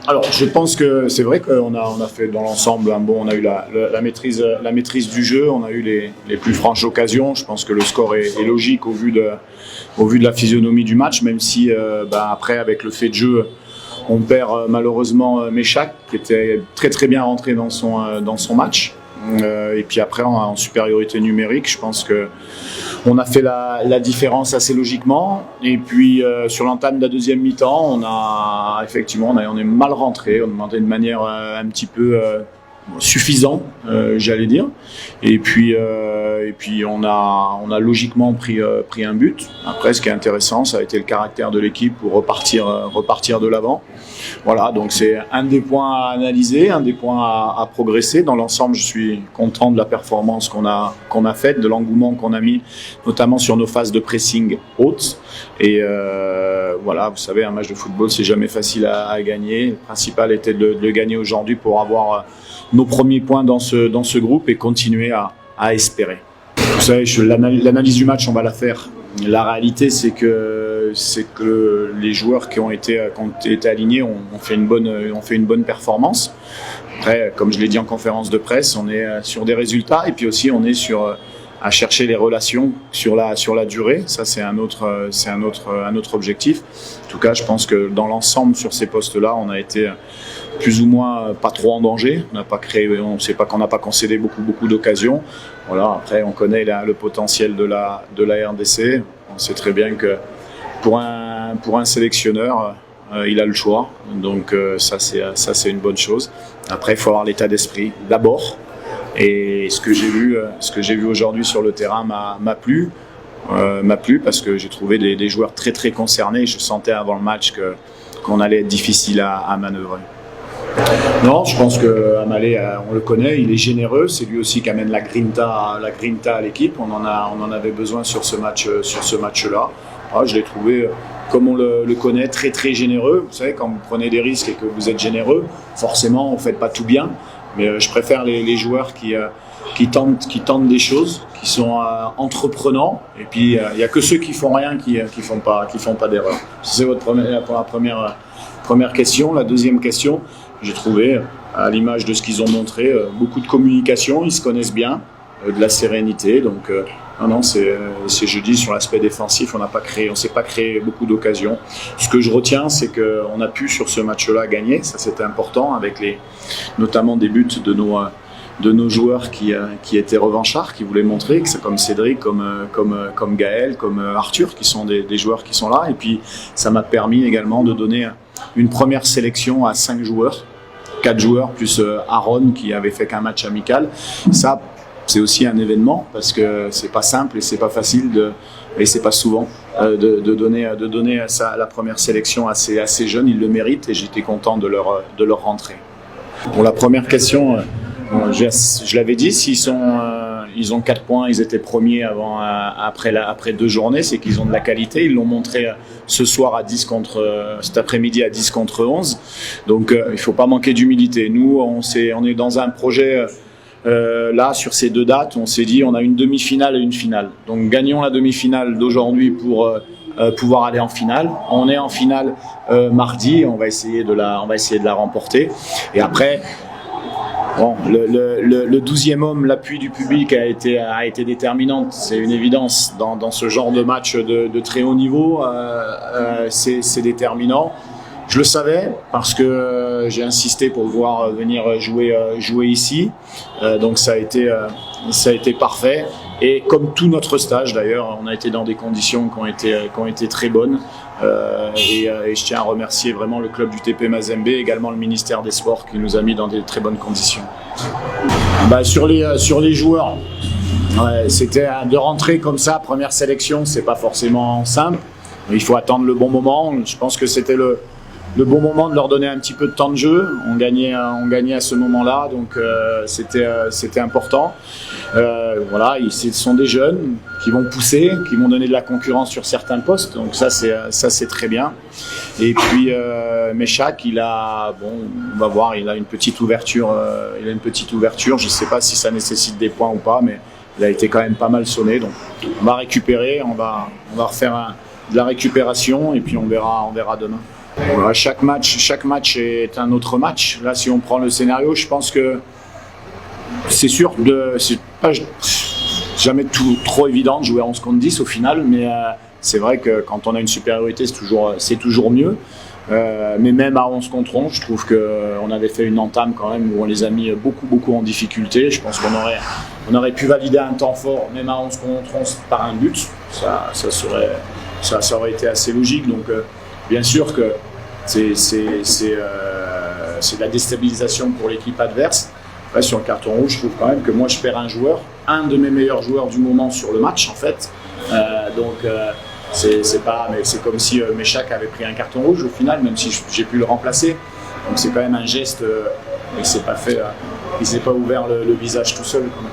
Alors, je pense que c'est vrai qu'on a fait dans l'ensemble on a eu la maîtrise du jeu, on a eu les plus franches occasions. Je pense que le score est logique au vu de la physionomie du match, même si après, avec le fait de jeu, on perd malheureusement Méchac, qui était très très bien rentré dans son match. Et puis après, en supériorité numérique, je pense que on a fait la différence assez logiquement. Et puis sur l'entame de la deuxième mi-temps, on est mal rentré. On demandait de manière un petit peu suffisante, j'allais dire. Et puis on a logiquement pris un but. Après, ce qui est intéressant, ça a été le caractère de l'équipe pour repartir de l'avant. Voilà, donc c'est un des points à analyser, un des points à progresser. Dans l'ensemble, je suis content de la performance qu'on a faite, de l'engouement qu'on a mis, notamment sur nos phases de pressing hautes. Et voilà, vous savez, un match de football, c'est jamais facile à gagner. Le principal était de le gagner aujourd'hui pour avoir nos premiers points dans ce groupe et continuer à espérer. Vous savez, l'analyse du match, on va la faire. La réalité, c'est que les joueurs qui ont été alignés ont fait une bonne performance. Après, comme je l'ai dit en conférence de presse, on est sur des résultats et puis aussi on est à chercher les relations sur la durée. Ça, c'est un autre objectif. En tout cas, je pense que dans l'ensemble, sur ces postes-là, on a été plus ou moins pas trop en danger. On sait pas qu'on n'a pas concédé beaucoup d'occasions. Voilà. Après, on connaît le potentiel de la RDC. On sait très bien que pour un sélectionneur, il a le choix. Donc ça c'est une bonne chose. Après, il faut avoir l'état d'esprit d'abord. Et ce que j'ai vu aujourd'hui sur le terrain m'a plu parce que j'ai trouvé des joueurs très très concernés. Je sentais avant le match qu'on allait être difficile à manœuvrer. Non, je pense que Amalé, on le connaît, il est généreux. C'est lui aussi qui amène la grinta à l'équipe. On en avait besoin sur ce match-là. Je l'ai trouvé, comme on le connaît, très très généreux. Vous savez, quand vous prenez des risques et que vous êtes généreux, forcément, on ne fait pas tout bien. Mais je préfère les joueurs qui tentent des choses, qui sont entreprenants. Et puis, il n'y a que ceux qui font rien qui font pas d'erreur. C'est pour la première question. La deuxième question, j'ai trouvé, à l'image de ce qu'ils ont montré, beaucoup de communication, ils se connaissent bien, de la sérénité. Donc, c'est jeudi sur l'aspect défensif, on s'est pas créé beaucoup d'occasions. Ce que je retiens, c'est qu'on a pu sur ce match-là gagner, ça c'était important, avec notamment des buts de nos joueurs qui étaient revanchards, qui voulaient montrer que c'est comme Cédric, comme Gaël, comme Arthur, qui sont des joueurs qui sont là. Et puis ça m'a permis également de donner une première sélection à 5 joueurs, 4 joueurs plus Aaron qui avait fait qu'un match amical. Ça, c'est aussi un événement parce que c'est pas simple et c'est pas facile et c'est pas souvent de donner la première sélection à ces jeunes. Ils le méritent et j'étais content de leur rentrée. Pour la première question, je l'avais dit, ils ont 4 points, ils étaient premiers après 2 journées, c'est qu'ils ont de la qualité. Ils l'ont montré ce soir cet après-midi à 10 contre 11. Donc il ne faut pas manquer d'humilité. Nous, on est dans un projet, là, sur ces 2 dates, on s'est dit on a une demi-finale et une finale. Donc gagnons la demi-finale d'aujourd'hui pour pouvoir aller en finale. On est en finale mardi, on va essayer de la remporter. Et après, bon, le 12e homme, l'appui du public a été déterminant, c'est une évidence dans ce genre de match de très haut niveau, c'est déterminant. Je le savais parce que j'ai insisté pour pouvoir venir jouer ici, donc ça a été parfait. Et comme tout notre stage d'ailleurs, on a été dans des conditions qui ont été très bonnes. Et je tiens à remercier vraiment le club du TP Mazembe et également le ministère des Sports qui nous a mis dans des très bonnes conditions. Sur les joueurs, c'était de rentrer comme ça, première sélection, c'est pas forcément simple. Il faut attendre le bon moment. Je pense que c'était le bon moment de leur donner un petit peu de temps de jeu. On gagnait à ce moment-là, donc c'était important. Voilà, ce sont des jeunes qui vont pousser, qui vont donner de la concurrence sur certains postes, donc ça c'est très bien. Et puis Méchac, on va voir, il a une petite ouverture. Je ne sais pas si ça nécessite des points ou pas, mais il a été quand même pas mal sonné. Donc on va récupérer, on va refaire de la récupération et puis on verra demain. Voilà, chaque match est un autre match. Là, si on prend le scénario, je pense que c'est sûr, c'est pas jamais trop évident de jouer 11 contre 10 au final, mais c'est vrai que quand on a une supériorité, c'est toujours mieux. Mais même à 11 contre 11, je trouve qu'on avait fait une entame quand même où on les a mis beaucoup en difficulté. Je pense qu'on aurait pu valider un temps fort, même à 11 contre 11, par un but. Ça aurait été assez logique. Donc, bien sûr que c'est de la déstabilisation pour l'équipe adverse. Après, sur le carton rouge, je trouve quand même que moi, je perds un de mes meilleurs joueurs du moment sur le match, en fait. C'est comme si Méchac avait pris un carton rouge au final, même si j'ai pu le remplacer. Donc c'est quand même un geste, il s'est pas ouvert le visage tout seul quand même.